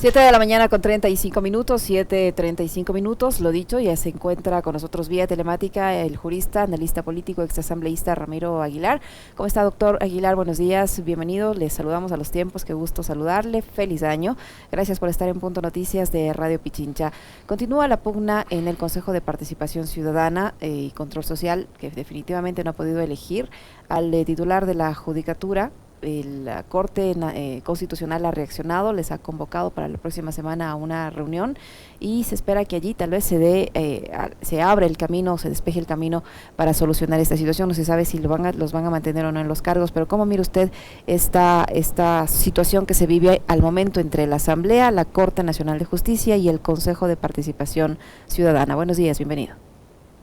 7 de la mañana con 35 minutos, 7:35 minutos, lo dicho, ya se encuentra con nosotros vía telemática el jurista, analista político, exasambleísta Ramiro Aguilar. ¿Cómo está, doctor Aguilar? Buenos días, bienvenido, les saludamos a los tiempos, qué gusto saludarle, feliz año. Gracias por estar en Punto Noticias de Radio Pichincha. Continúa la pugna en el Consejo de Participación Ciudadana y Control Social, que definitivamente no ha podido elegir al titular de la Judicatura. La Corte Constitucional ha reaccionado, les ha convocado para la próxima semana a una reunión y se espera que allí tal vez se abra el camino, se despeje el camino para solucionar esta situación. No se sabe si los van a mantener o no en los cargos, pero ¿cómo mira usted esta situación que se vive al momento entre la Asamblea, la Corte Nacional de Justicia y el Consejo de Participación Ciudadana? Buenos días, bienvenido.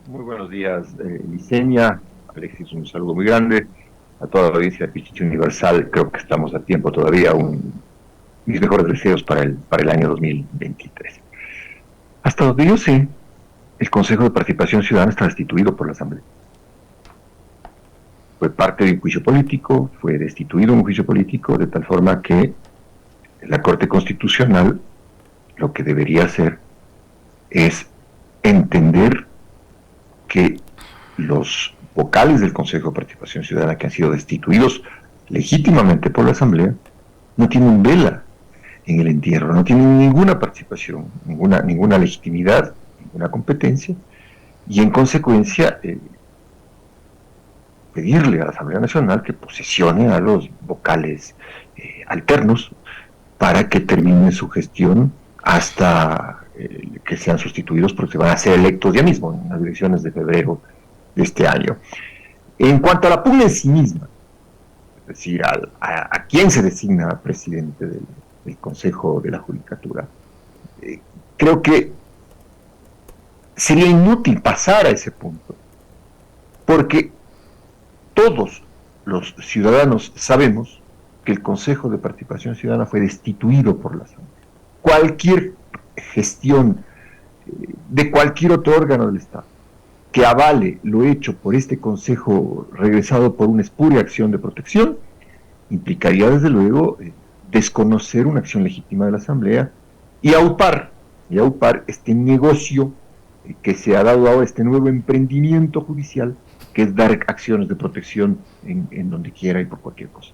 Muy buenos días, Liceña, Alexis, un saludo muy grande. A toda la audiencia de Pichincha Universal, creo que estamos a tiempo todavía. Mis mejores deseos para el año 2023. Hasta donde yo sé, el Consejo de Participación Ciudadana está destituido por la Asamblea. Fue parte de un juicio político, fue destituido en un juicio político, de tal forma que la Corte Constitucional lo que debería hacer es entender que los vocales del Consejo de Participación Ciudadana que han sido destituidos legítimamente por la Asamblea no tienen vela en el entierro, no tienen ninguna participación, ninguna legitimidad, ninguna competencia, y en consecuencia pedirle a la Asamblea Nacional que posesione a los vocales alternos para que termine su gestión hasta que sean sustituidos, porque se van a ser electos ya mismo en las elecciones de febrero de este año. En cuanto a la pugna en sí misma, es decir, a quién se designa presidente del Consejo de la Judicatura, creo que sería inútil pasar a ese punto, porque todos los ciudadanos sabemos que el Consejo de Participación Ciudadana fue destituido por la Asamblea. Cualquier gestión de cualquier otro órgano del Estado que avale lo hecho por este Consejo regresado por una espuria acción de protección, implicaría desde luego desconocer una acción legítima de la Asamblea y aupar este negocio que se ha dado ahora, este nuevo emprendimiento judicial, que es dar acciones de protección en donde quiera y por cualquier cosa.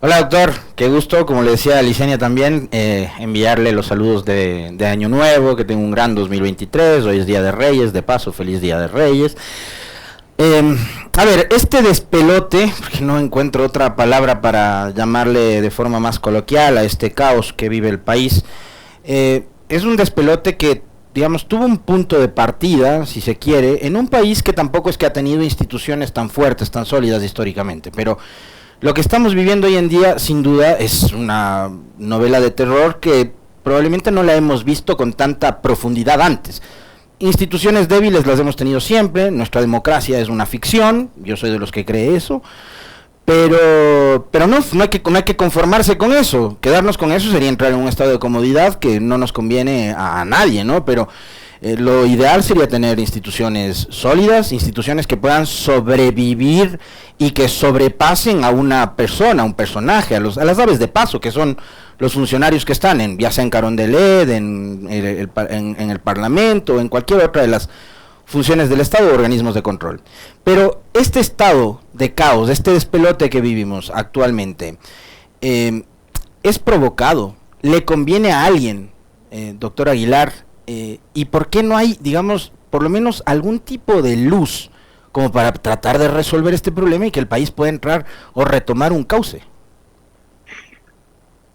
Hola, doctor, qué gusto, como le decía a Licenia también, enviarle los saludos de Año Nuevo, que tenga un gran 2023, hoy es Día de Reyes, de paso, feliz Día de Reyes. A ver, este despelote, porque no encuentro otra palabra para llamarle de forma más coloquial a este caos que vive el país, es un despelote que, digamos, tuvo un punto de partida, si se quiere, en un país que tampoco es que ha tenido instituciones tan fuertes, tan sólidas históricamente, pero lo que estamos viviendo hoy en día, sin duda, es una novela de terror que probablemente no la hemos visto con tanta profundidad antes. Instituciones débiles las hemos tenido siempre, nuestra democracia es una ficción, yo soy de los que cree eso, pero no hay que conformarse con eso. Quedarnos con eso sería entrar en un estado de comodidad que no nos conviene a nadie, ¿no? Pero lo ideal sería tener instituciones sólidas, instituciones que puedan sobrevivir y que sobrepasen a una persona, a un personaje, a las aves de paso, que son los funcionarios que están ya sea en Carondelet, en el Parlamento, en cualquier otra de las funciones del Estado o organismos de control. Pero este estado de caos, este despelote que vivimos actualmente, es provocado, le conviene a alguien, doctor Aguilar, y por qué no hay, digamos, por lo menos algún tipo de luz como para tratar de resolver este problema y que el país pueda entrar o retomar un cauce.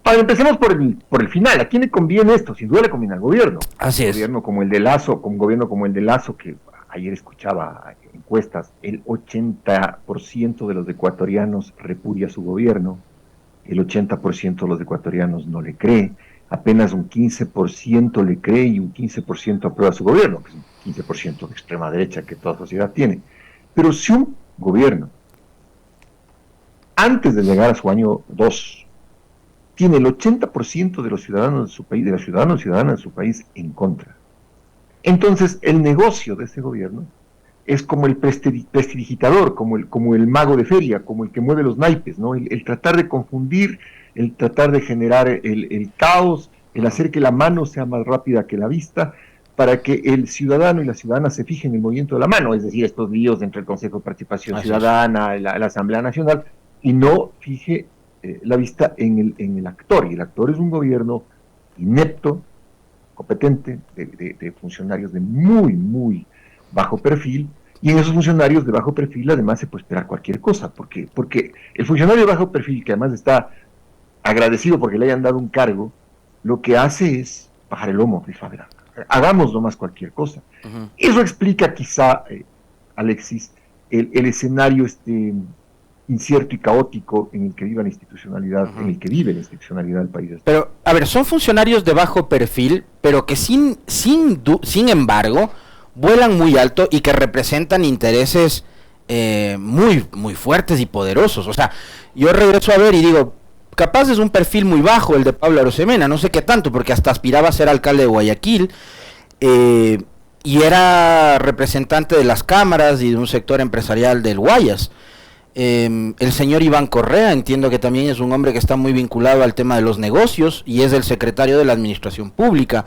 Empecemos por el final. ¿A quién le conviene esto? Sin duda le conviene al gobierno. Así es. Un gobierno como el de Lasso, que ayer escuchaba encuestas, el 80% de los ecuatorianos repudia su gobierno, el 80% de los ecuatorianos no le cree, apenas un 15% le cree y un 15% aprueba su gobierno, que es un 15% de extrema derecha que toda sociedad tiene. Pero si un gobierno, antes de llegar a su año 2, tiene el 80% de los ciudadanos de su país, de los ciudadanos y ciudadanas de su país en contra, entonces el negocio de ese gobierno es como el prestidigitador, como el mago de feria, como el que mueve los naipes, ¿no? El tratar de confundir el tratar de generar el caos, el hacer que la mano sea más rápida que la vista, para que el ciudadano y la ciudadana se fijen en el movimiento de la mano, es decir, estos líos entre el Consejo de Participación Ciudadana, la Asamblea Nacional, y no fije la vista en el actor, y el actor es un gobierno inepto, competente, de funcionarios de muy, muy bajo perfil, y en esos funcionarios de bajo perfil además se puede esperar cualquier cosa, porque el funcionario de bajo perfil, que además está agradecido porque le hayan dado un cargo, lo que hace es bajar el lomo, dice, a ver, hagamos nomás cualquier cosa. Eso explica quizá, Alexis, el escenario incierto y caótico en el que vive la institucionalidad, en el que vive la institucionalidad del país. Pero, a ver, son funcionarios de bajo perfil, pero que sin embargo, vuelan muy alto y que representan intereses muy, muy fuertes y poderosos. O sea, yo regreso a ver y digo, capaz es un perfil muy bajo el de Pablo Arosemena, no sé qué tanto, porque hasta aspiraba a ser alcalde de Guayaquil, y era representante de las cámaras y de un sector empresarial del Guayas. El señor Iván Correa, entiendo que también es un hombre que está muy vinculado al tema de los negocios y es el secretario de la administración pública.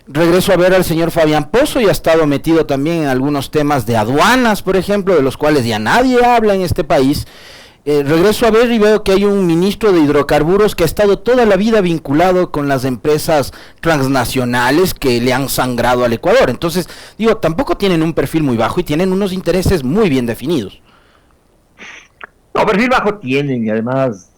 Regreso a ver al señor Fabián Pozo y ha estado metido también en algunos temas de aduanas, por ejemplo, de los cuales ya nadie habla en este país. Regreso a ver y veo que hay un ministro de hidrocarburos que ha estado toda la vida vinculado con las empresas transnacionales que le han sangrado al Ecuador. Entonces, digo, tampoco tienen un perfil muy bajo y tienen unos intereses muy bien definidos. No, perfil bajo tienen, y además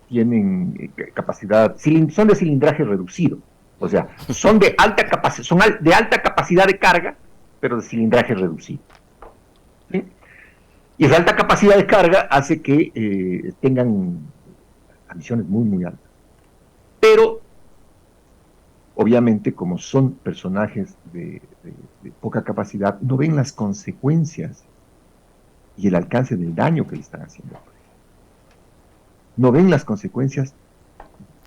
tienen capacidad, son de cilindraje reducido, o sea, son de alta capacidad, de alta capacidad de carga, pero de cilindraje reducido. ¿Sí? Y esa alta capacidad de carga hace que tengan ambiciones muy, muy altas. Pero, obviamente, como son personajes de poca capacidad, no ven las consecuencias y el alcance del daño que le están haciendo. No ven las consecuencias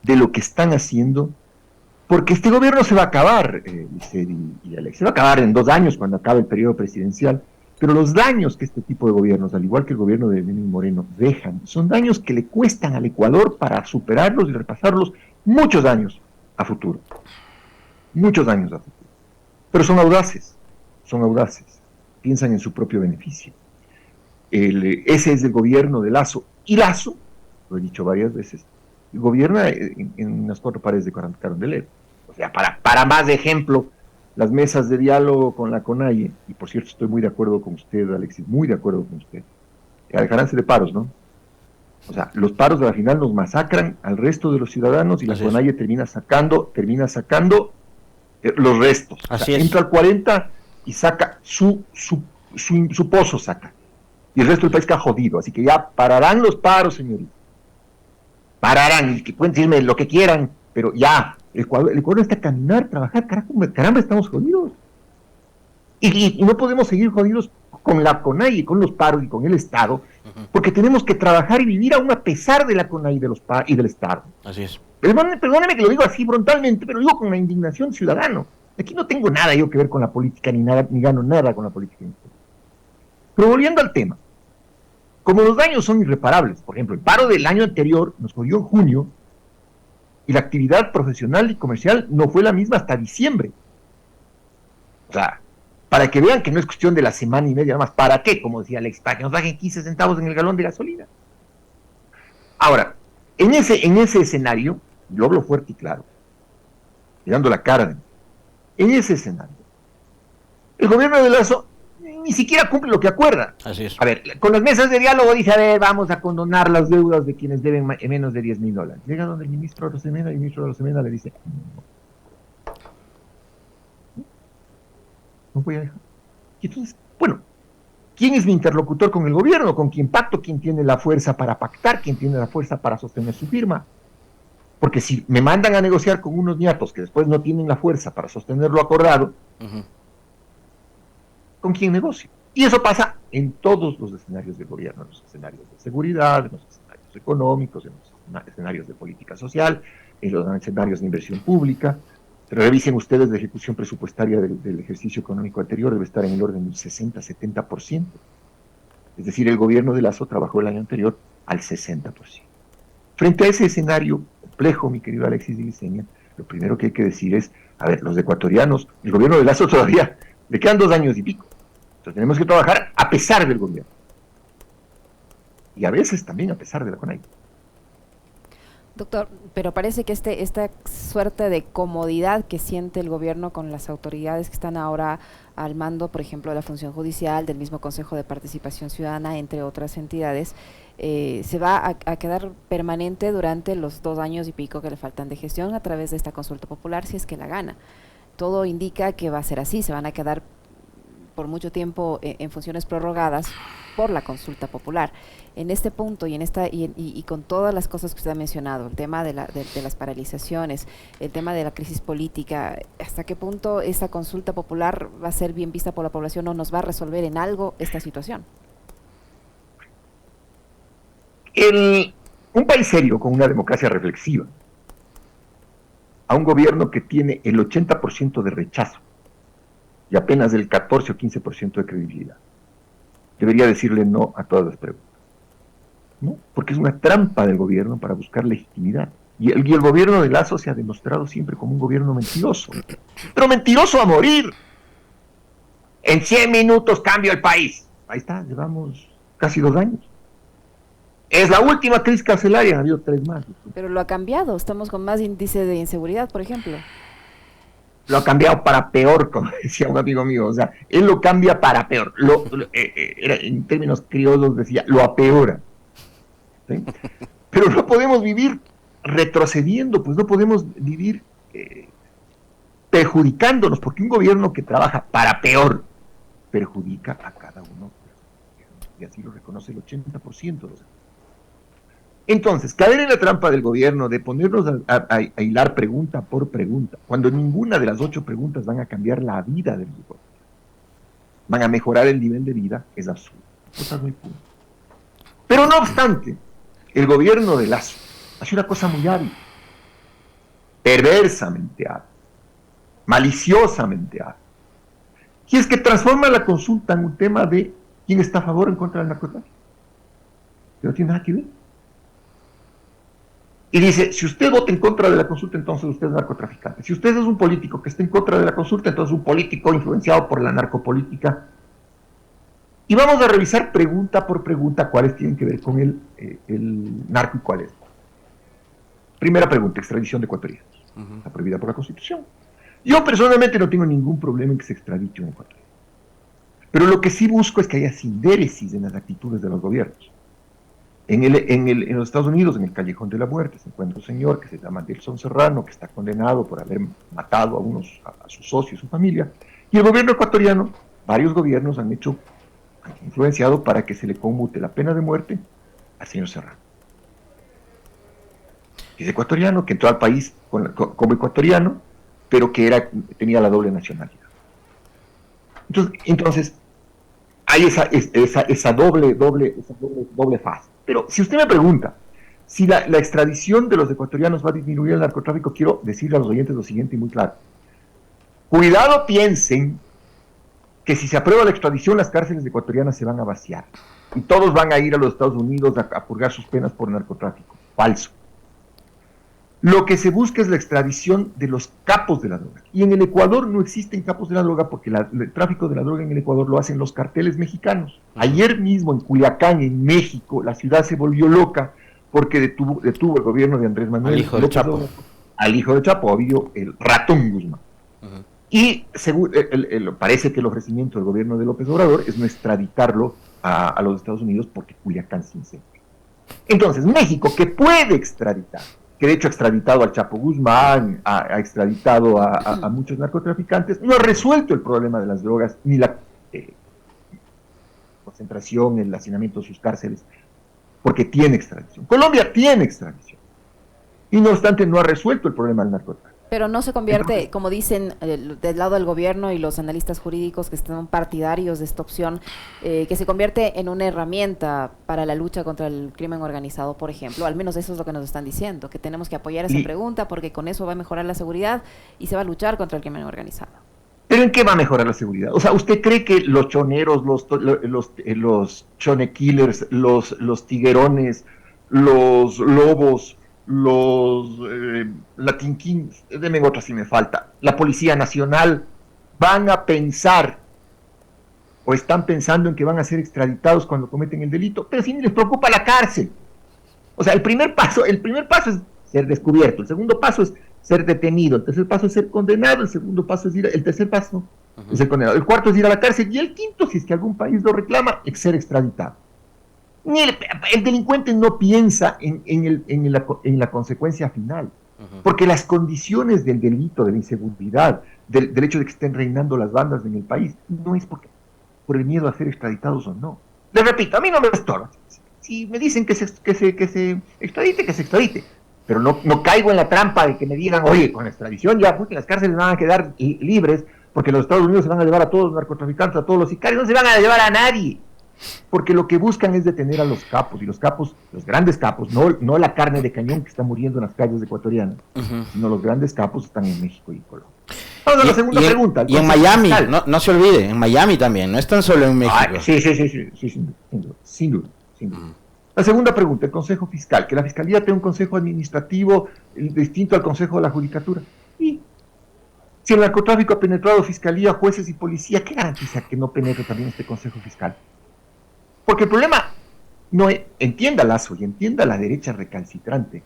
de lo que están haciendo, porque este gobierno se va a acabar, y Alex, se va a acabar en 2 años cuando acabe el periodo presidencial, pero los daños que este tipo de gobiernos, al igual que el gobierno de Lenín Moreno, dejan, son daños que le cuestan al Ecuador para superarlos y repasarlos muchos años a futuro. Muchos años a futuro. Pero son audaces, piensan en su propio beneficio. Ese es el gobierno de Lasso, y Lasso, lo he dicho varias veces, gobierna en unas 4 paredes de Carondelet. O sea, para más de ejemplo, las mesas de diálogo con la CONAIE, y por cierto estoy muy de acuerdo con usted, Alexis, muy de acuerdo con usted, alejaránse de paros, ¿no? O sea, los paros de la final nos masacran al resto de los ciudadanos y la CONAIE termina sacando los restos. O sea, entra al 40 y saca su pozo, saca. Y el resto del país queda jodido. Así que ya pararán los paros, señorita. Pararán, y que pueden decirme lo que quieran, pero ya, el Ecuador está a caminar, trabajar, caramba, estamos jodidos. Y no podemos seguir jodidos con la CONAIE, con los paros y con el Estado, porque tenemos que trabajar y vivir aún a pesar de la CONAIE y del Estado. Así es. Perdóneme que lo digo así frontalmente, pero digo con la indignación ciudadano. Aquí no tengo nada yo que ver con la política, ni gano nada con la política. Pero volviendo al tema, como los daños son irreparables, por ejemplo, el paro del año anterior nos jodió en junio y la actividad profesional y comercial no fue la misma hasta diciembre. O sea, para que vean que no es cuestión de la semana y media nada más. ¿Para qué? Como decía Alex, para que nos bajen 15 centavos en el galón de gasolina. Ahora, en ese escenario, yo hablo fuerte y claro, mirando la cara, en ese escenario, el gobierno de Lasso ni siquiera cumple lo que acuerda. Así es. A ver, con las mesas de diálogo dice, a ver, vamos a condonar las deudas de quienes deben menos de $10,000. Llega donde el ministro Arosemena, y el ministro Arosemena le dice, no voy a dejar. Y entonces, bueno, ¿quién es mi interlocutor con el gobierno? ¿Con quién pacto? ¿Quién tiene la fuerza para pactar? ¿Quién tiene la fuerza para sostener su firma? Porque si me mandan a negociar con unos ñatos que después no tienen la fuerza para sostener lo acordado, ¿con quién negocio? Y eso pasa en todos los escenarios del gobierno, en los escenarios de seguridad, en los escenarios económicos, en los escenarios de política social, en los escenarios de inversión pública. Revisen ustedes la ejecución presupuestaria del ejercicio económico anterior, debe estar en el orden del 60-70%. Es decir, el gobierno de Lasso trabajó el año anterior al 60%. Frente a ese escenario complejo, mi querido Alexis y Liceña, lo primero que hay que decir es, a ver, los ecuatorianos, el gobierno de Lazo todavía le quedan 2 años y pico. Entonces tenemos que trabajar a pesar del gobierno. Y a veces también a pesar de la CONAIE. Doctor, pero parece que esta suerte de comodidad que siente el gobierno con las autoridades que están ahora al mando, por ejemplo, de la función judicial, del mismo Consejo de Participación Ciudadana, entre otras entidades, se va a quedar permanente durante los 2 años y pico que le faltan de gestión a través de esta consulta popular, si es que la gana. Todo indica que va a ser así, se van a quedar por mucho tiempo en funciones prorrogadas por la consulta popular. En este punto y con todas las cosas que usted ha mencionado, el tema de las paralizaciones, el tema de la crisis política, ¿hasta qué punto esa consulta popular va a ser bien vista por la población o nos va a resolver en algo esta situación? Un país serio con una democracia reflexiva, a un gobierno que tiene el 80% de rechazo y apenas el 14 o 15% de credibilidad, debería decirle no a todas las preguntas, ¿no? Porque es una trampa del gobierno para buscar legitimidad. Y el gobierno de Lazo se ha demostrado siempre como un gobierno mentiroso, pero mentiroso a morir. En 100 minutos cambio el país. Ahí está, llevamos casi 2 años. Es la última crisis carcelaria, ha habido 3 más. Pero lo ha cambiado, estamos con más índice de inseguridad, por ejemplo. Lo ha cambiado para peor, como decía un amigo mío, o sea, él lo cambia para peor, en términos criollos decía, lo apeora, ¿sí? Pero no podemos vivir retrocediendo, pues no podemos vivir perjudicándonos, porque un gobierno que trabaja para peor, perjudica a cada uno, y así lo reconoce el 80% de los. Entonces, caer en la trampa del gobierno de ponernos a hilar pregunta por pregunta, cuando ninguna de las 8 preguntas van a cambiar la vida del gobierno, van a mejorar el nivel de vida, es absurdo. Cosas muy puras. Pero no obstante, el gobierno de Lazo hace una cosa muy hábil, perversamente hábil, maliciosamente hábil, y es que transforma la consulta en un tema de quién está a favor o en contra del narcotráfico. Que no tiene nada que ver. Y dice, si usted vota en contra de la consulta, entonces usted es narcotraficante. Si usted es un político que está en contra de la consulta, entonces es un político influenciado por la narcopolítica. Y vamos a revisar pregunta por pregunta cuáles tienen que ver con el narco y cuáles. Primera pregunta, extradición de ecuatorianos. Está prohibida por la Constitución. Yo personalmente no tengo ningún problema en que se extradite un ecuatoriano. Pero lo que sí busco es que haya sindéresis en las actitudes de los gobiernos. En los Estados Unidos, en el Callejón de la Muerte, se encuentra un señor que se llama Nelson Serrano, que está condenado por haber matado a su socio y su familia. Y el gobierno ecuatoriano, varios gobiernos han influenciado para que se le conmute la pena de muerte al señor Serrano. Es ecuatoriano, que entró al país como ecuatoriano, pero que tenía la doble nacionalidad. Entonces hay esa doble fase. Pero si usted me pregunta si la extradición de los ecuatorianos va a disminuir el narcotráfico, quiero decirle a los oyentes lo siguiente y muy claro. Cuidado, piensen que si se aprueba la extradición, las cárceles ecuatorianas se van a vaciar y todos van a ir a los Estados Unidos a purgar sus penas por narcotráfico. Falso. Lo que se busca es la extradición de los capos de la droga. Y en el Ecuador no existen capos de la droga porque el tráfico de la droga en el Ecuador lo hacen los carteles mexicanos. Ayer mismo en Culiacán, en México, la ciudad se volvió loca porque detuvo el gobierno de Andrés Manuel. Al hijo de Chapo. Al hijo de Chapo, obvio, el ratón Guzmán. Y parece que el ofrecimiento del gobierno de López Obrador es no extraditarlo a los Estados Unidos porque Culiacán se incendia. Entonces, México, que puede extraditar, que de hecho ha extraditado al Chapo Guzmán, ha extraditado a muchos narcotraficantes, no ha resuelto el problema de las drogas, ni la concentración, el hacinamiento de sus cárceles, porque tiene extradición. Colombia tiene extradición, y no obstante no ha resuelto el problema del narcotráfico. Pero no se convierte, como dicen del lado del gobierno y los analistas jurídicos que están partidarios de esta opción, que se convierte en una herramienta para la lucha contra el crimen organizado, por ejemplo. Al menos eso es lo que nos están diciendo, que tenemos que apoyar esa pregunta porque con eso va a mejorar la seguridad y se va a luchar contra el crimen organizado. ¿Pero en qué va a mejorar la seguridad? O sea, ¿usted cree que los choneros, los chone killers, los tiguerones, los lobos, la Tinquín, denme otra si me falta, la Policía Nacional, van a pensar o están pensando en que van a ser extraditados cuando cometen el delito, pero si ni les preocupa la cárcel. O sea, el primer paso es ser descubierto, el segundo paso es ser detenido, el tercer paso es ser condenado, el tercer paso es ser condenado, el cuarto es ir a la cárcel, y el quinto, si es que algún país lo reclama, es ser extraditado. Ni el delincuente no piensa en la consecuencia final, porque las condiciones del delito, de la inseguridad, del hecho de que estén reinando las bandas en el país, no es por el miedo a ser extraditados o no. Les repito, a mí no me estorba. Si me dicen que se extradite, que se extradite. Pero no caigo en la trampa de que me digan, oye, con la extradición ya, porque las cárceles van a quedar libres, porque los Estados Unidos se van a llevar a todos los narcotraficantes, a todos los sicarios, no se van a llevar a nadie. Porque lo que buscan es detener a los capos, y los capos, los grandes capos, no la carne de cañón que está muriendo en las calles ecuatorianas, sino los grandes capos están en México y Colombia. Vamos a la segunda pregunta. Y en Miami, no se olvide, en Miami también, no es tan solo en México. Sí, sin duda. La segunda pregunta, el Consejo Fiscal, que la Fiscalía tenga un Consejo Administrativo distinto al Consejo de la Judicatura. Y si el narcotráfico ha penetrado Fiscalía, jueces y policía, ¿qué garantiza que no penetre también este Consejo Fiscal? Porque el problema, entienda Lazo y entienda la derecha recalcitrante,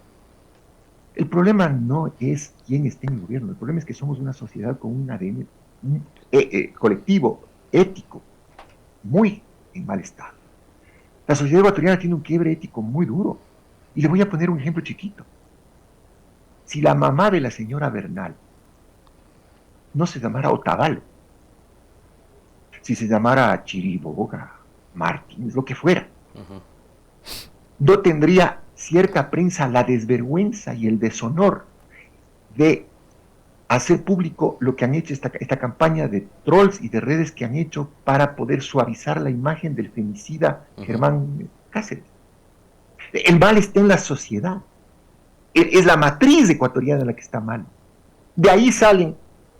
el problema no es quién esté en el gobierno, el problema es que somos una sociedad con un ADN colectivo, ético, muy en mal estado. La sociedad ecuatoriana tiene un quiebre ético muy duro. Y le voy a poner un ejemplo chiquito. Si la mamá de la señora Bernal no se llamara Otavalo, si se llamara Chiriboga, Martínez, lo que fuera, no tendría cierta prensa la desvergüenza y el deshonor de hacer público lo que han hecho esta campaña de trolls y de redes que han hecho para poder suavizar la imagen del femicida Germán Cáceres. El mal está en la sociedad. Es la matriz ecuatoriana la que está mal. De ahí salen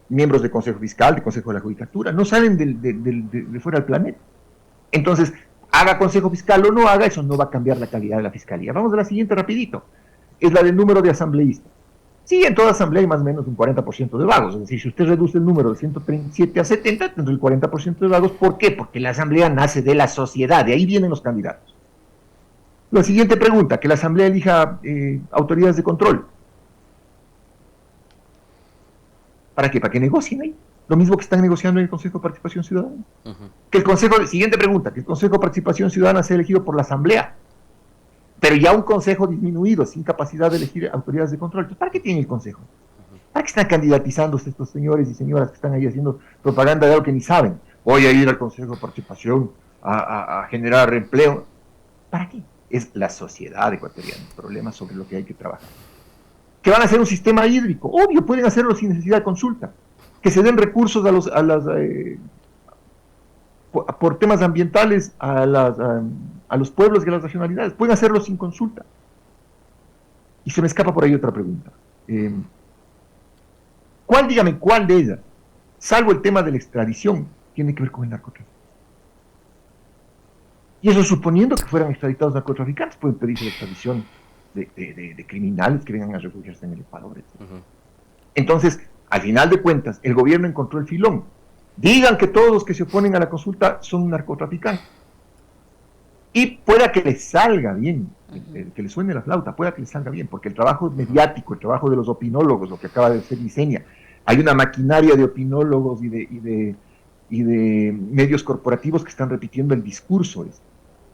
miembros del Consejo Fiscal, del Consejo de la Judicatura, no salen de fuera del planeta. Entonces, haga Consejo Fiscal o no haga, eso no va a cambiar la calidad de la Fiscalía. Vamos a la siguiente rapidito. Es la del número de asambleístas. Sí, en toda asamblea hay más o menos un 40% de vagos. Es decir, si usted reduce el número de 137 a 70, tendrá el 40% de vagos. ¿Por qué? Porque la asamblea nace de la sociedad, de ahí vienen los candidatos. La siguiente pregunta, que la asamblea elija autoridades de control. ¿Para qué? Para que negocien ahí. Lo mismo que están negociando en el Consejo de Participación Ciudadana. Siguiente pregunta, que el Consejo de Participación Ciudadana sea elegido por la asamblea. Pero ya un consejo disminuido, sin capacidad de elegir autoridades de control. Entonces, ¿para qué tiene el consejo? ¿Para qué están candidatizándose estos señores y señoras que están ahí haciendo propaganda de algo que ni saben? Voy a ir al Consejo de Participación a generar empleo. ¿Para qué? Es la sociedad ecuatoriana el problema sobre lo que hay que trabajar. ¿Que van a hacer un sistema hídrico? Obvio, pueden hacerlo sin necesidad de consulta. Que se den recursos por temas ambientales a los pueblos y a las nacionalidades. Pueden hacerlo sin consulta. Y se me escapa por ahí otra pregunta. ¿Cuál de ellas, salvo el tema de la extradición, tiene que ver con el narcotráfico? Y eso suponiendo que fueran extraditados narcotraficantes, pueden pedirse la extradición de criminales que vengan a refugiarse en el Ecuador. Entonces, al final de cuentas, el gobierno encontró el filón. Digan que todos los que se oponen a la consulta son narcotraficantes. Y pueda que les salga bien, que les suene la flauta, pueda que les salga bien, porque el trabajo mediático, el trabajo de los opinólogos, lo que acaba de hacer Licenia, hay una maquinaria de opinólogos y de medios corporativos que están repitiendo el discurso.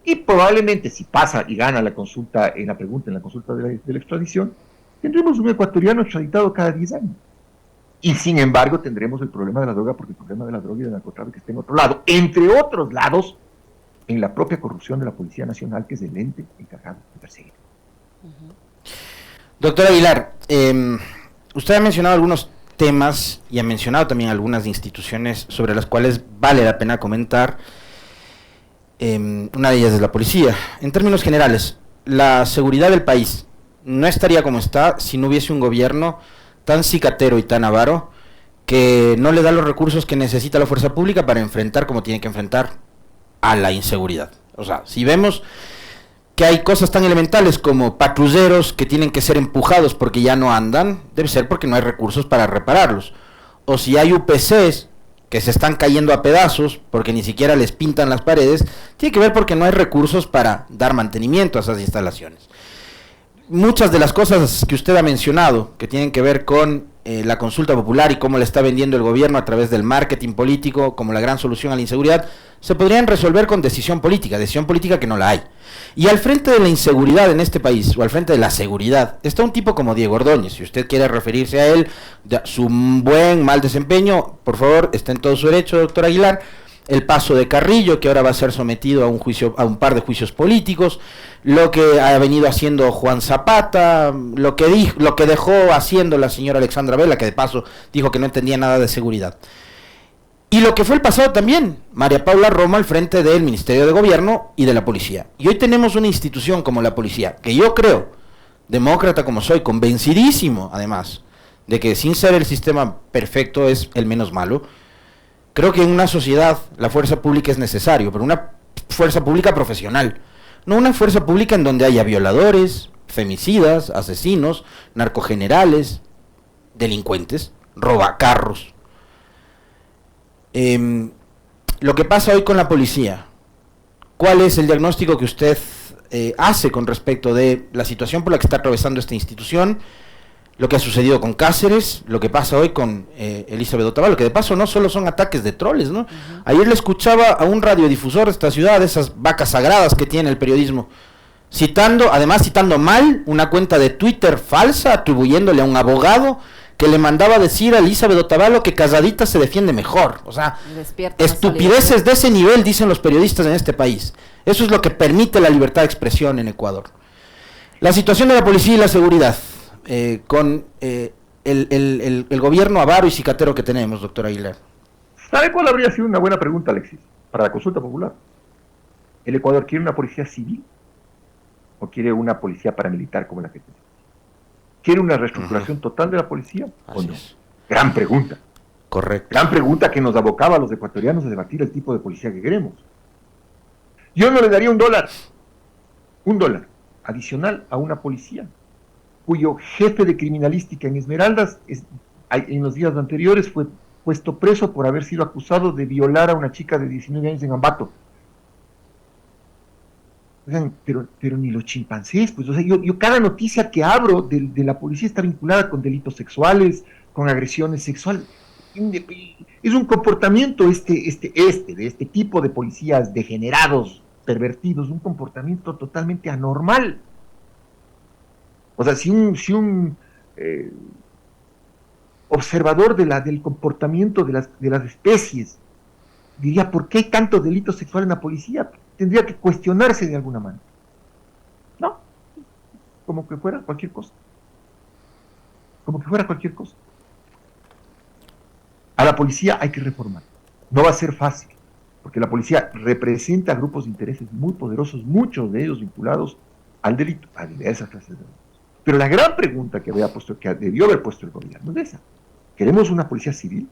Y probablemente si pasa y gana la consulta en la consulta de la extradición, tendremos un ecuatoriano extraditado cada 10 años. Y sin embargo tendremos el problema de la droga, porque el problema de la droga y del narcotráfico está en otro lado, entre otros lados, en la propia corrupción de la Policía Nacional, que es el ente encargado de perseguir. Doctor Aguilar, usted ha mencionado algunos temas y ha mencionado también algunas instituciones sobre las cuales vale la pena comentar. Una de ellas es la policía. En términos generales, la seguridad del país no estaría como está si no hubiese un gobierno tan cicatero y tan avaro que no le da los recursos que necesita la fuerza pública para enfrentar como tiene que enfrentar a la inseguridad. O sea, si vemos que hay cosas tan elementales como patrulleros que tienen que ser empujados porque ya no andan, debe ser porque no hay recursos para repararlos. O si hay UPCs que se están cayendo a pedazos porque ni siquiera les pintan las paredes, tiene que ver porque no hay recursos para dar mantenimiento a esas instalaciones. Muchas de las cosas que usted ha mencionado, que tienen que ver con la consulta popular y cómo le está vendiendo el gobierno a través del marketing político como la gran solución a la inseguridad, se podrían resolver con decisión política que no la hay. Y al frente de la inseguridad en este país, o al frente de la seguridad, está un tipo como Diego Ordóñez. Si usted quiere referirse a él, su buen, mal desempeño, por favor, está en todo su derecho, doctor Aguilar. El paso de Carrillo, que ahora va a ser sometido a un juicio, a un par de juicios políticos, lo que ha venido haciendo Juan Zapata, lo que dejó haciendo la señora Alexandra Vela, que de paso dijo que no entendía nada de seguridad. Y lo que fue el pasado también, María Paula Romo al frente del Ministerio de Gobierno y de la Policía. Y hoy tenemos una institución como la Policía, que yo creo, demócrata como soy, convencidísimo además, de que sin ser el sistema perfecto es el menos malo. Creo que en una sociedad la fuerza pública es necesario, pero una fuerza pública profesional, no una fuerza pública en donde haya violadores, femicidas, asesinos, narcogenerales, delincuentes, robacarros. Lo que pasa hoy con la policía, ¿cuál es el diagnóstico que usted hace con respecto de la situación por la que está atravesando esta institución? Lo que ha sucedido con Cáceres, lo que pasa hoy con Elizabeth Otavalo, que de paso no solo son ataques de troles, ¿no? Ayer le escuchaba a un radiodifusor de esta ciudad, de esas vacas sagradas que tiene el periodismo, citando mal una cuenta de Twitter falsa, atribuyéndole a un abogado que le mandaba decir a Elizabeth Otavalo que Casadita se defiende mejor. O sea, estupideces de ese nivel dicen los periodistas en este país. Eso es lo que permite la libertad de expresión en Ecuador. La situación de la policía y la seguridad. Con el gobierno avaro y cicatero que tenemos, doctor Aguilar. ¿Sabe cuál habría sido una buena pregunta, Alexis, para la consulta popular? ¿El Ecuador quiere una policía civil o quiere una policía paramilitar como la que tiene? ¿Quiere una reestructuración total de la policía o no? Gran pregunta. Correcto. Gran pregunta que nos abocaba a los ecuatorianos a debatir el tipo de policía que queremos. Yo no le daría $1 adicional a una policía cuyo jefe de criminalística en Esmeraldas en los días anteriores fue puesto preso por haber sido acusado de violar a una chica de 19 años en Ambato. Oigan, pero ni los chimpancés, pues, o sea, yo cada noticia que abro de la policía está vinculada con delitos sexuales, con agresiones sexuales. Es un comportamiento de este tipo de policías degenerados, pervertidos, un comportamiento totalmente anormal. O sea, si un observador del comportamiento de las especies diría, ¿por qué hay tanto delito sexual en la policía? Tendría que cuestionarse de alguna manera. No, como que fuera cualquier cosa. Como que fuera cualquier cosa. A la policía hay que reformar. No va a ser fácil, porque la policía representa grupos de intereses muy poderosos, muchos de ellos vinculados al delito, a diversas clases de delitos. Pero la gran pregunta que debió haber puesto el gobierno es esa. ¿Queremos una policía civil?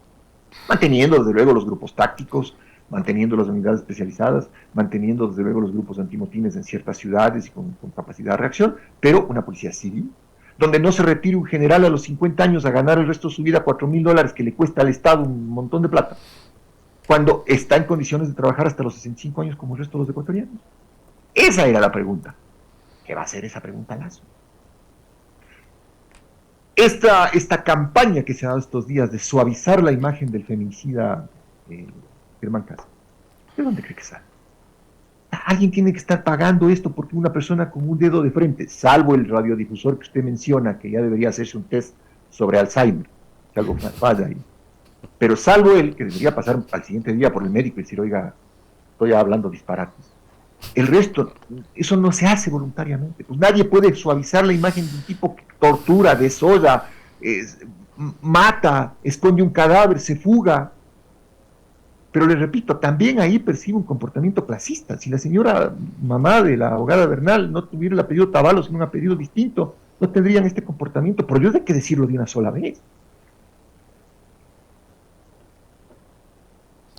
Manteniendo desde luego los grupos tácticos, manteniendo las unidades especializadas, manteniendo desde luego los grupos antimotines en ciertas ciudades y con capacidad de reacción, pero una policía civil, donde no se retire un general a los 50 años a ganar el resto de su vida $4,000 que le cuesta al Estado un montón de plata, cuando está en condiciones de trabajar hasta los 65 años como el resto de los ecuatorianos. Esa era la pregunta. ¿Qué va a hacer esa pregunta Lazo? Esta campaña que se ha dado estos días de suavizar la imagen del feminicida Germán Cáceres, ¿de dónde cree que sale? Alguien tiene que estar pagando esto porque una persona con un dedo de frente, salvo el radiodifusor que usted menciona, que ya debería hacerse un test sobre Alzheimer, que algo falla ahí, pero salvo él, que debería pasar al siguiente día por el médico y decir, oiga, estoy hablando disparates. El resto, eso no se hace voluntariamente. Pues nadie puede suavizar la imagen de un tipo que tortura, desolla, mata, esconde un cadáver, se fuga. Pero le repito, también ahí percibe un comportamiento clasista. Si la señora mamá de la abogada Bernal no tuviera el apellido Otavalo, sino un apellido distinto, no tendrían este comportamiento. Por Dios, hay que decirlo de una sola vez.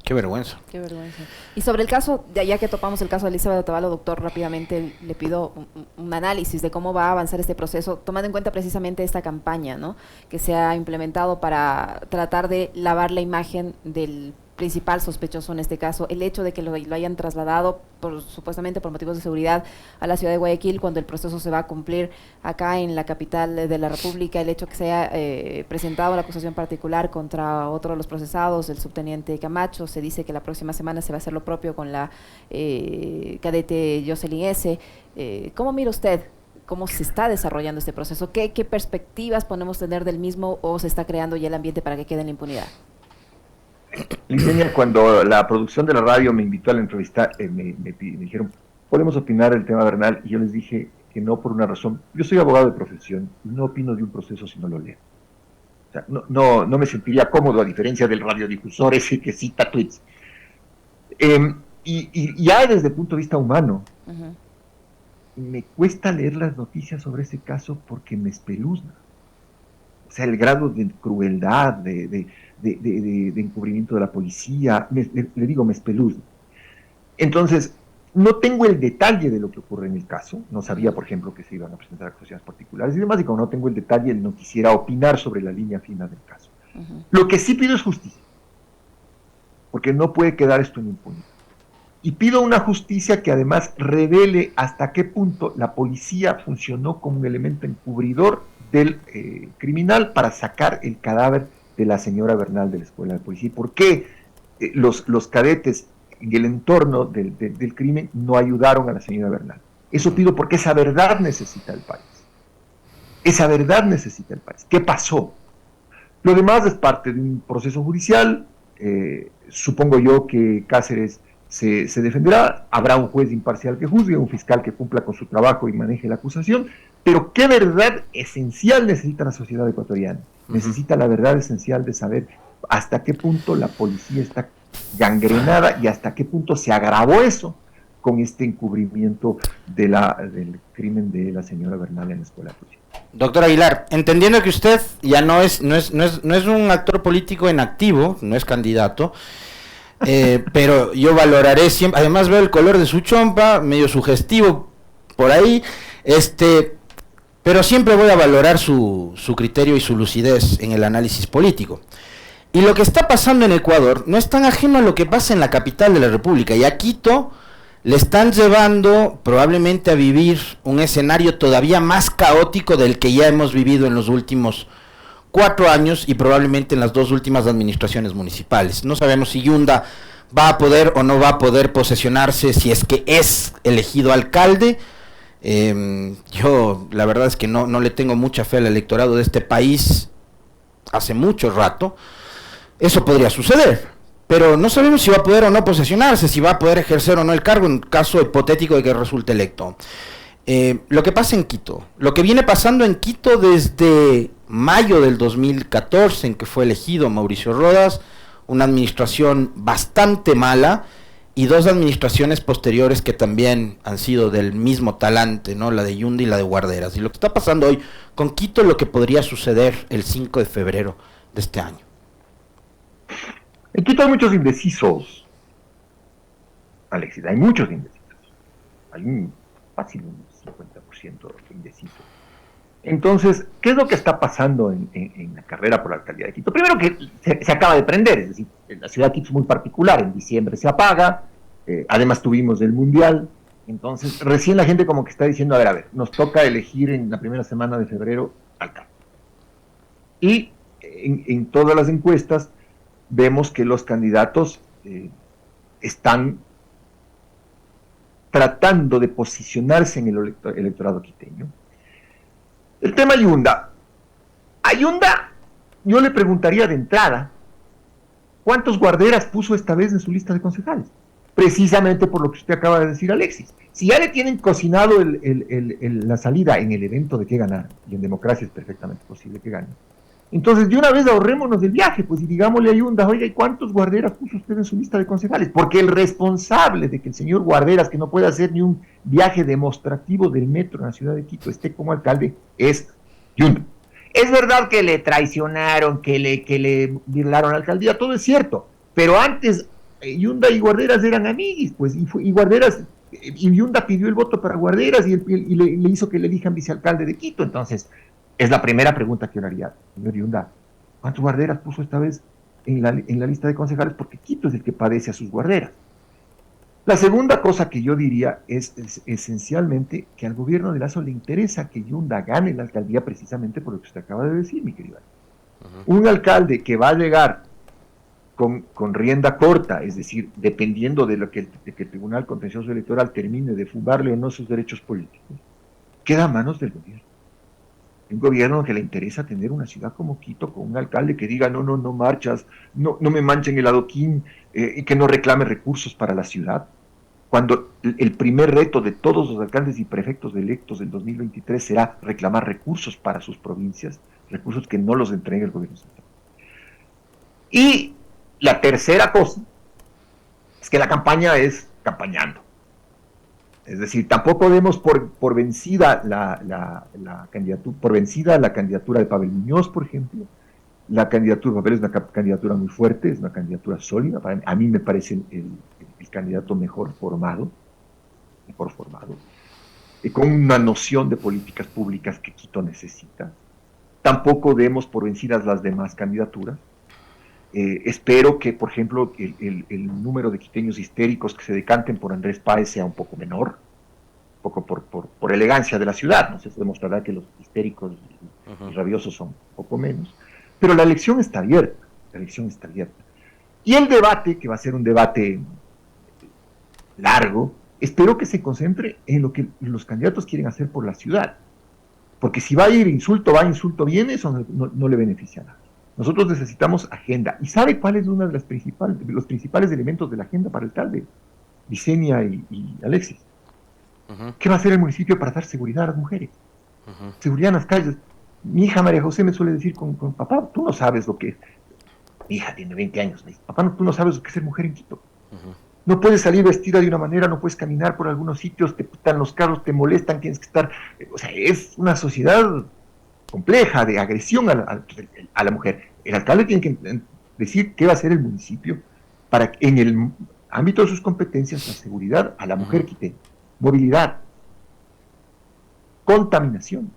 Qué vergüenza. Qué vergüenza. Y sobre el caso, ya que topamos el caso de Elizabeth Otavalo, doctor, rápidamente le pido un análisis de cómo va a avanzar este proceso, tomando en cuenta precisamente esta campaña, ¿no?, que se ha implementado para tratar de lavar la imagen del principal sospechoso en este caso, el hecho de que lo hayan trasladado supuestamente por motivos de seguridad a la ciudad de Guayaquil cuando el proceso se va a cumplir acá en la capital de la República, el hecho que se haya presentado la acusación particular contra otro de los procesados, el subteniente Camacho. Se dice que la próxima semana se va a hacer lo propio con la cadete Jocelyn S. ¿Cómo mira usted cómo se está desarrollando este proceso? ¿Qué perspectivas podemos tener del mismo, o se está creando ya el ambiente para que quede en la impunidad? Liceña, cuando la producción de la radio me invitó a la entrevista, me dijeron, ¿podemos opinar del tema Bernal? Y yo les dije que no, por una razón. Yo soy abogado de profesión y no opino de un proceso si no lo leo. O sea, no me sentiría cómodo, a diferencia del radiodifusor ese que cita tweets. Y ya desde el punto de vista humano, me cuesta leer las noticias sobre ese caso porque me espeluzna. O sea, el grado de crueldad, de encubrimiento de la policía, le digo, me espeluzna. Entonces, no tengo el detalle de lo que ocurre en el caso, no sabía, por ejemplo, que se iban a presentar acusaciones particulares y demás, y como no tengo el detalle, no quisiera opinar sobre la línea fina del caso. Lo que sí pido es justicia, porque no puede quedar esto en impunidad. Y pido una justicia que además revele hasta qué punto la policía funcionó como un elemento encubridor del criminal para sacar el cadáver de la señora Bernal de la Escuela de Policía. ¿Y por qué los cadetes en el entorno del crimen no ayudaron a la señora Bernal? Eso pido porque esa verdad necesita el país. Esa verdad necesita el país. ¿Qué pasó? Lo demás es parte de un proceso judicial. Supongo yo que Cáceres se defenderá, habrá un juez imparcial que juzgue, un fiscal que cumpla con su trabajo y maneje la acusación, pero ¿qué verdad esencial necesita la sociedad ecuatoriana? Necesita la verdad esencial de saber hasta qué punto la policía está gangrenada y hasta qué punto se agravó eso con este encubrimiento del crimen de la señora Bernal en la Escuela de Policía. Doctor Aguilar, entendiendo que usted ya no es un actor político en activo, no es candidato, pero yo valoraré siempre, además veo el color de su chompa, medio sugestivo por ahí, pero siempre voy a valorar su criterio y su lucidez en el análisis político. Y lo que está pasando en Ecuador no es tan ajeno a lo que pasa en la capital de la República, y a Quito le están llevando probablemente a vivir un escenario todavía más caótico del que ya hemos vivido en los últimos 4 años y probablemente en las 2 últimas administraciones municipales. No sabemos si Yunda va a poder o no va a poder posesionarse si es que es elegido alcalde. Yo la verdad es que no le tengo mucha fe al electorado de este país hace mucho rato. Eso podría suceder, pero no sabemos si va a poder o no posesionarse, si va a poder ejercer o no el cargo en caso hipotético de que resulte electo. Lo que pasa en Quito, lo que viene pasando en Quito desde mayo del 2014, en que fue elegido Mauricio Rodas, una administración bastante mala, y 2 administraciones posteriores que también han sido del mismo talante, ¿no? La de Yunda y la de Guarderas. Y lo que está pasando hoy con Quito es lo que podría suceder el 5 de febrero de este año. En Quito hay muchos indecisos, Alexis, hay muchos indecisos. Hay fácil un 50% indeciso. Entonces, ¿qué es lo que está pasando en la carrera por la alcaldía de Quito? Primero que se acaba de prender, es decir, la ciudad de Quito es muy particular, en diciembre se apaga, además tuvimos el Mundial, entonces recién la gente como que está diciendo, a ver, nos toca elegir en la primera semana de febrero alcalde. Y en todas las encuestas vemos que los candidatos están tratando de posicionarse en el electorado quiteño. El tema Yunda. A Yunda, yo le preguntaría de entrada, ¿cuántos Guarderas puso esta vez en su lista de concejales? Precisamente por lo que usted acaba de decir, Alexis. Si ya le tienen cocinado la salida en el evento de que ganar, y en democracia es perfectamente posible que gane, entonces de una vez ahorrémonos del viaje, pues, y digámosle a Yunda, oiga, ¿y cuántos Guarderas puso usted en su lista de concejales? Porque el responsable de que el señor Guarderas, que no puede hacer ni un viaje demostrativo del metro en la ciudad de Quito, esté como alcalde, es Yunda. Es verdad que le traicionaron, que le virlaron la alcaldía, todo es cierto, pero antes Yunda y Guarderas eran amiguis, pues, y Guarderas, y Yunda pidió el voto para Guarderas y le hizo que le elijan vicealcalde de Quito. Entonces, es la primera pregunta que yo haría, señor Yunda, ¿cuántos Guarderas puso esta vez en la lista de concejales? Porque Quito es el que padece a sus Guarderas. La segunda cosa que yo diría es esencialmente que al gobierno de Lazo le interesa que Yunda gane la alcaldía precisamente por lo que usted acaba de decir, mi querido. Un alcalde que va a llegar con rienda corta, es decir, dependiendo de que el Tribunal Contencioso Electoral termine de fugarle o no sus derechos políticos, queda a manos del gobierno. Un gobierno que le interesa tener una ciudad como Quito con un alcalde que diga no marchas, no me manchen el adoquín, y que no reclame recursos para la ciudad, cuando el primer reto de todos los alcaldes y prefectos electos del 2023 será reclamar recursos para sus provincias, recursos que no los entregue el gobierno central. Y la tercera cosa es que la campaña es campañando. Es decir, tampoco demos por vencida la candidatura de Pavel Muñoz, por ejemplo. La candidatura de Pavel es una candidatura muy fuerte, es una candidatura sólida. A mí me parece el candidato mejor formado, con una noción de políticas públicas que Quito necesita. Tampoco demos por vencidas las demás candidaturas. Espero que, por ejemplo, el número de quiteños histéricos que se decanten por Andrés Páez sea un poco menor, un poco por elegancia de la ciudad, no sé, se demostrará que los histéricos y rabiosos son un poco menos, pero la elección está abierta, Y el debate, que va a ser un debate largo, espero que se concentre en lo que los candidatos quieren hacer por la ciudad, porque si va a ir insulto viene, eso no le beneficia a nada. Nosotros necesitamos agenda. ¿Y sabe cuál es uno de los principales elementos de la agenda para el alcalde? Licenia y Alexis. ¿Qué va a hacer el municipio para dar seguridad a las mujeres? Seguridad en las calles. Mi hija María José me suele decir con papá, tú no sabes lo que es. Mi hija tiene 20 años. Me dice, papá, tú no sabes lo que es ser mujer en Quito. No puedes salir vestida de una manera, no puedes caminar por algunos sitios, te pitan los carros, te molestan, tienes que estar... O sea, es una sociedad compleja de agresión a la mujer. El alcalde tiene que decir qué va a hacer el municipio para que en el ámbito de sus competencias la seguridad a la mujer quiteña, movilidad, contaminación,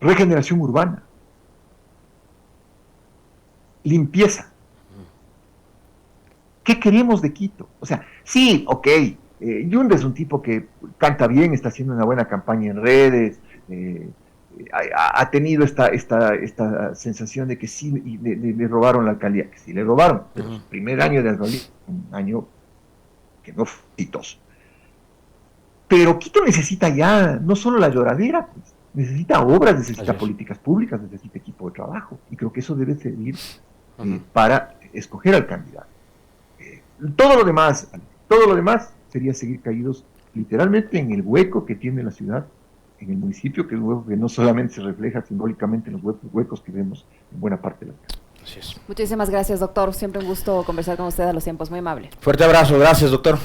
regeneración urbana, limpieza. ¿Qué queremos de Quito? O sea, sí, ok, Yunda es un tipo que canta bien, está haciendo una buena campaña en redes, ha tenido esta sensación de que sí le robaron la alcaldía, que sí le robaron, pero su primer año de alcaldía, un año que no fue exitoso. Pero Quito necesita ya, no solo la lloradera, pues, necesita obras, necesita políticas públicas, necesita equipo de trabajo, y creo que eso debe servir para escoger al candidato. Todo lo demás sería seguir caídos literalmente en el hueco que tiene la ciudad, en el municipio, que es un hueco que no solamente se refleja simbólicamente en los huecos que vemos en buena parte de la ciudad. Así es. Muchísimas gracias, doctor. Siempre un gusto conversar con usted a los tiempos. Muy amable. Fuerte abrazo. Gracias, doctor.